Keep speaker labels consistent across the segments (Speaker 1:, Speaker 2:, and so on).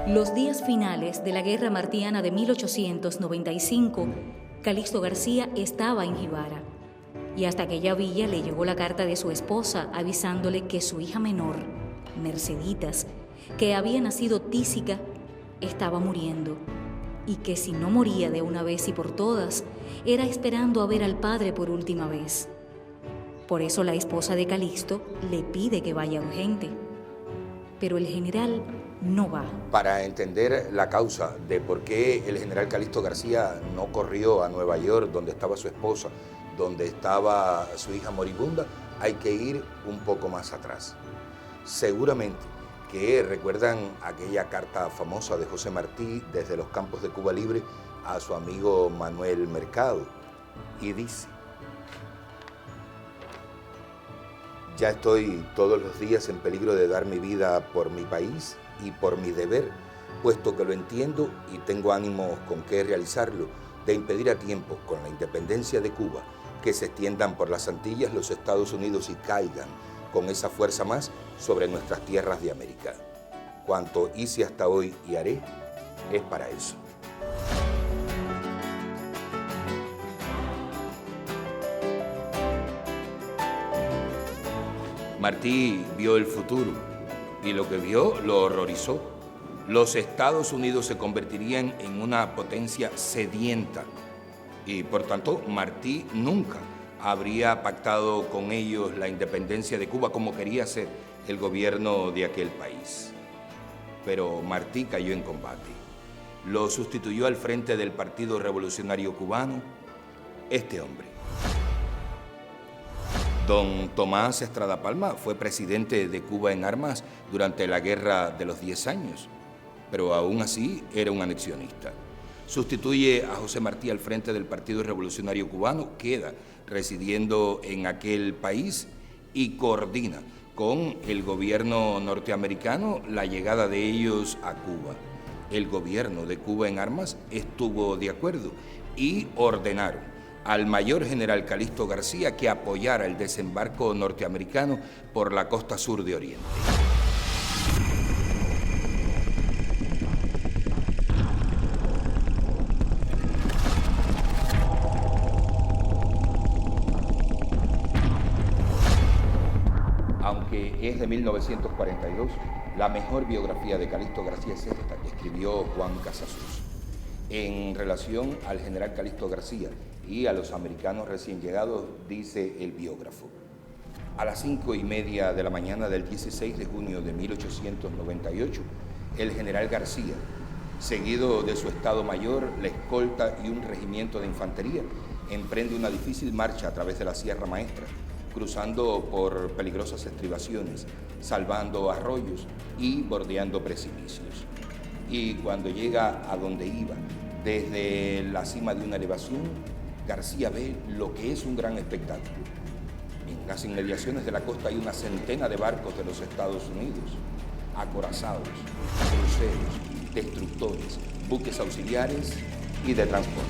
Speaker 1: Los días finales de la Guerra Martiana de 1895, Calixto García estaba en Jibara, y hasta aquella villa le llegó la carta de su esposa avisándole que su hija menor, Merceditas, que había nacido tísica, estaba muriendo, y que si no moría de una vez y por todas, era esperando a ver al padre por última vez. Por eso la esposa de Calixto le pide que vaya urgente, pero el general no va.
Speaker 2: Para entender la causa de por qué el general Calixto García no corrió a Nueva York, donde estaba su esposa, donde estaba su hija moribunda, hay que ir un poco más atrás. Seguramente que recuerdan aquella carta famosa de José Martí desde los campos de Cuba Libre a su amigo Manuel Mercado, y dice: ya estoy todos los días en peligro de dar mi vida por mi país y por mi deber, puesto que lo entiendo y tengo ánimos con qué realizarlo, de impedir a tiempo, con la independencia de Cuba, que se extiendan por las Antillas los Estados Unidos y caigan con esa fuerza más sobre nuestras tierras de América. Cuanto hice hasta hoy y haré, es para eso. Martí vio el futuro y lo que vio lo horrorizó. Los Estados Unidos se convertirían en una potencia sedienta y por tanto Martí nunca habría pactado con ellos la independencia de Cuba como quería hacer el gobierno de aquel país. Pero Martí cayó en combate. Lo sustituyó al frente del Partido Revolucionario Cubano este hombre. Don Tomás Estrada Palma fue presidente de Cuba en armas durante la Guerra de los 10 años, pero aún así era un anexionista. Sustituye a José Martí al frente del Partido Revolucionario Cubano, queda residiendo en aquel país y coordina con el gobierno norteamericano la llegada de ellos a Cuba. El gobierno de Cuba en armas estuvo de acuerdo y ordenaron al mayor general Calixto García que apoyara el desembarco norteamericano por la costa sur de Oriente. Aunque es de 1942, la mejor biografía de Calixto García es esta, que escribió Juan Casasola. En relación al general Calixto García y a los americanos recién llegados, dice el biógrafo: a las 5:30 de la mañana del 16 de junio de 1898, el general García, seguido de su Estado Mayor, la escolta y un regimiento de infantería, emprende una difícil marcha a través de la Sierra Maestra, cruzando por peligrosas estribaciones, salvando arroyos y bordeando precipicios. Y cuando llega a donde iba, desde la cima de una elevación, García ve lo que es un gran espectáculo. En las inmediaciones de la costa hay una centena de barcos de los Estados Unidos, acorazados, cruceros, destructores, buques auxiliares y de transporte.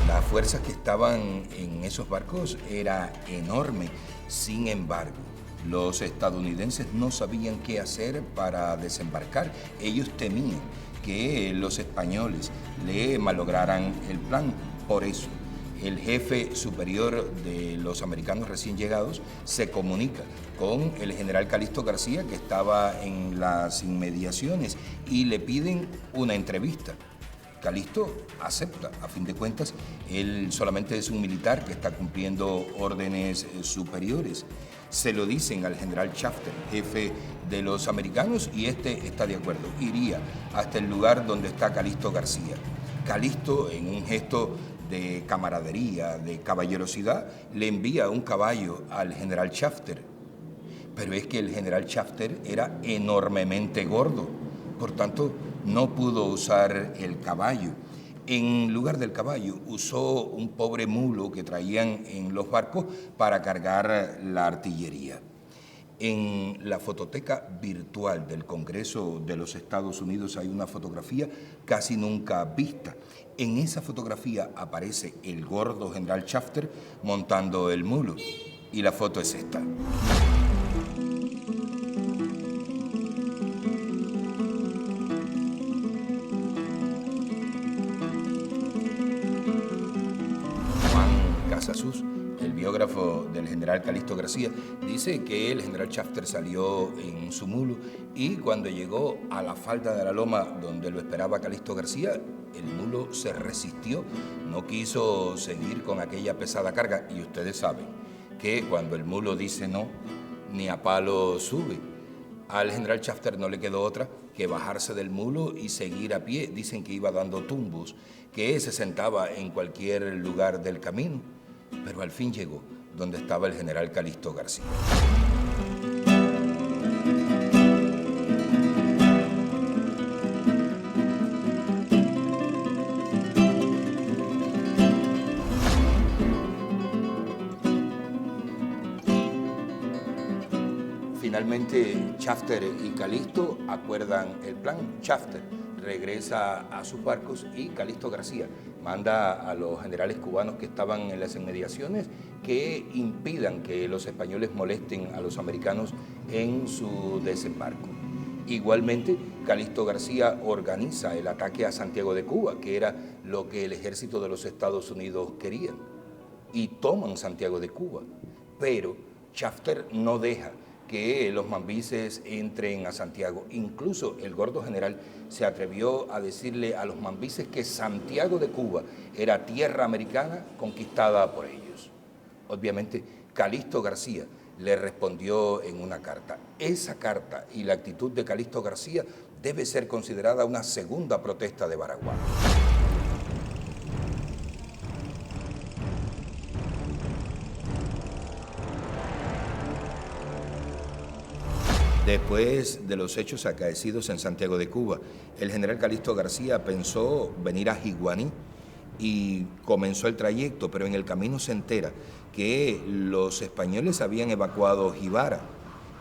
Speaker 2: Las fuerzas que estaban en esos barcos era enorme. Sin embargo, los estadounidenses no sabían qué hacer para desembarcar. Ellos temían que los españoles le malograran el plan. Por eso, el jefe superior de los americanos recién llegados se comunica con el general Calixto García, que estaba en las inmediaciones, y le piden una entrevista. Calixto acepta. A fin de cuentas, él solamente es un militar que está cumpliendo órdenes superiores. Se lo dicen al general Shafter, jefe de los americanos, y este está de acuerdo. Iría hasta el lugar donde está Calixto García. Calixto, en un gesto de camaradería, de caballerosidad, le envía un caballo al general Shafter. Pero es que el general Shafter era enormemente gordo, por tanto no pudo usar el caballo. En lugar del caballo usó un pobre mulo que traían en los barcos para cargar la artillería. En la fototeca virtual del Congreso de los Estados Unidos hay una fotografía casi nunca vista. En esa fotografía aparece el gordo general Shafter montando el mulo. Y la foto es esta. biógrafo del general Calixto García, dice que el general Shafter salió en su mulo y cuando llegó a la falda de la loma donde lo esperaba Calixto García, el mulo se resistió, no quiso seguir con aquella pesada carga. Y ustedes saben que cuando el mulo dice no, ni a palo sube. Al general Shafter no le quedó otra que bajarse del mulo y seguir a pie. Dicen que iba dando tumbos, que se sentaba en cualquier lugar del camino, pero al fin llegó donde estaba el general Calixto García. Finalmente, Shafter y Calixto acuerdan el plan. Shafter regresa a sus barcos y Calixto García manda a los generales cubanos que estaban en las inmediaciones que impidan que los españoles molesten a los americanos en su desembarco. Igualmente, Calixto García organiza el ataque a Santiago de Cuba, que era lo que el ejército de los Estados Unidos quería, y toman Santiago de Cuba. Pero Shafter no deja que los mambises entren a Santiago. Incluso el gordo general se atrevió a decirle a los mambises que Santiago de Cuba era tierra americana conquistada por ellos. Obviamente, Calixto García le respondió en una carta. Esa carta y la actitud de Calixto García debe ser considerada una segunda protesta de Baraguá. Después de los hechos acaecidos en Santiago de Cuba, el general Calixto García pensó venir a Jiguaní y comenzó el trayecto, pero en el camino se entera que los españoles habían evacuado Jibara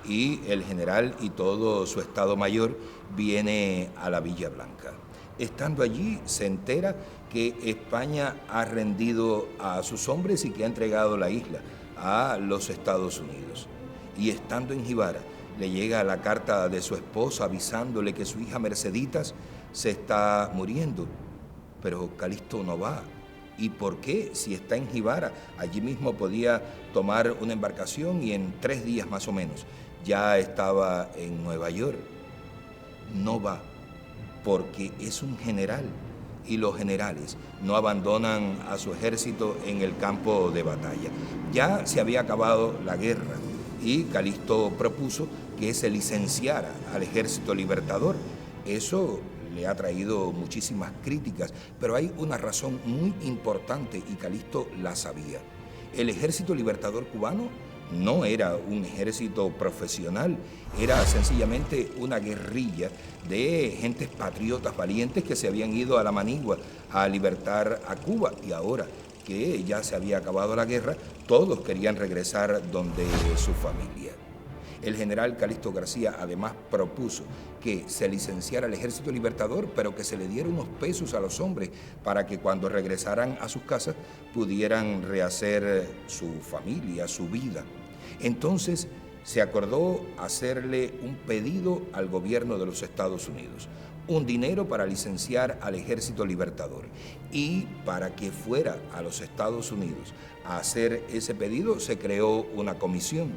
Speaker 2: y el general y todo su estado mayor viene a la Villa Blanca. Estando allí se entera que España ha rendido a sus hombres y que ha entregado la isla a los Estados Unidos. Y estando en Jibara, le llega la carta de su esposa avisándole que su hija Merceditas se está muriendo. Pero Calixto no va. ¿Y por qué? Si está en Jibara, allí mismo podía tomar una embarcación y en 3 días más o menos ya estaba en Nueva York. No va, porque es un general y los generales no abandonan a su ejército en el campo de batalla. Ya se había acabado la guerra y Calixto propuso que se licenciara al Ejército Libertador. Eso le ha traído muchísimas críticas, pero hay una razón muy importante y Calixto la sabía. El Ejército Libertador cubano no era un ejército profesional, era sencillamente una guerrilla de gentes patriotas valientes que se habían ido a la manigua a libertar a Cuba, y ahora que ya se había acabado la guerra, todos querían regresar donde su familia. El general Calixto García además propuso que se licenciara el Ejército Libertador, pero que se le diera unos pesos a los hombres para que cuando regresaran a sus casas pudieran rehacer su familia, su vida. Entonces se acordó hacerle un pedido al gobierno de los Estados Unidos, un dinero para licenciar al Ejército Libertador, y para que fuera a los Estados Unidos a hacer ese pedido se creó una comisión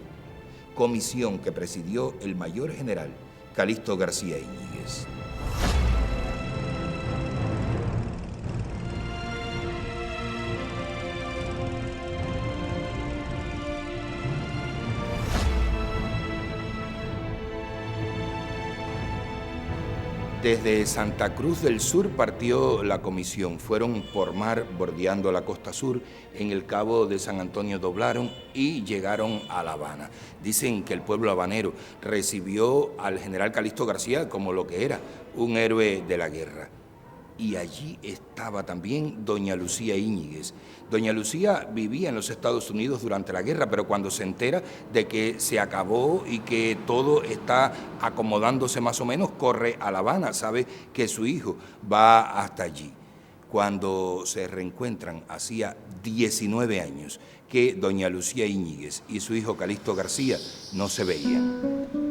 Speaker 2: que presidió el mayor general Calixto García Íñiguez. Desde Santa Cruz del Sur partió la comisión. Fueron por mar bordeando la costa sur, en el Cabo de San Antonio doblaron y llegaron a La Habana. Dicen que el pueblo habanero recibió al general Calixto García como lo que era, un héroe de la guerra. Y allí estaba también doña Lucía Íñiguez. Doña Lucía vivía en los Estados Unidos durante la guerra, pero cuando se entera de que se acabó y que todo está acomodándose más o menos, corre a La Habana, sabe que su hijo va hasta allí. Cuando se reencuentran, hacía 19 años que doña Lucía Íñiguez y su hijo Calixto García no se veían.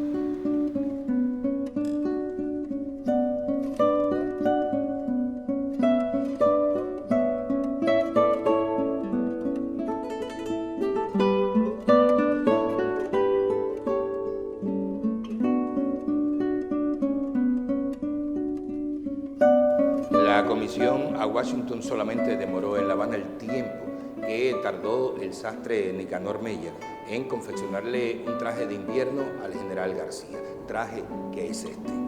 Speaker 2: expedición a Washington solamente demoró en La Habana el tiempo que tardó el sastre Nicanor Meyer en confeccionarle un traje de invierno al general García, traje que es este.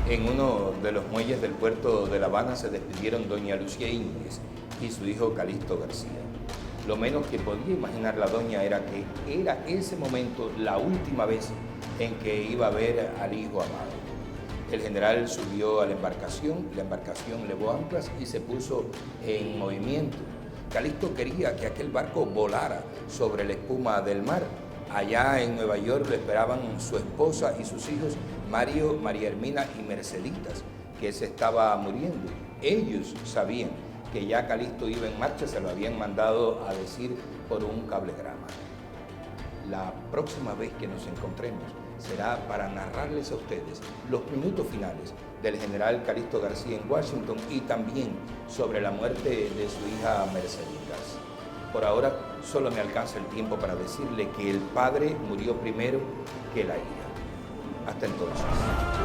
Speaker 2: En uno de los muelles del puerto de La Habana se despidieron doña Lucía Íñiguez y su hijo Calixto García. Lo menos que podía imaginar la doña era que era ese momento la última vez en que iba a ver al hijo amado. El general subió a la embarcación levó anclas y se puso en movimiento. Calixto quería que aquel barco volara sobre la espuma del mar. Allá en Nueva York lo esperaban su esposa y sus hijos, Mario, María Hermina y Merceditas, que se estaba muriendo. Ellos sabían que ya Calixto iba en marcha, se lo habían mandado a decir por un cablegrama. La próxima vez que nos encontremos será para narrarles a ustedes los minutos finales del general Calixto García en Washington y también sobre la muerte de su hija Merceditas. Por ahora solo me alcanza el tiempo para decirle que el padre murió primero que la hija. Hasta entonces.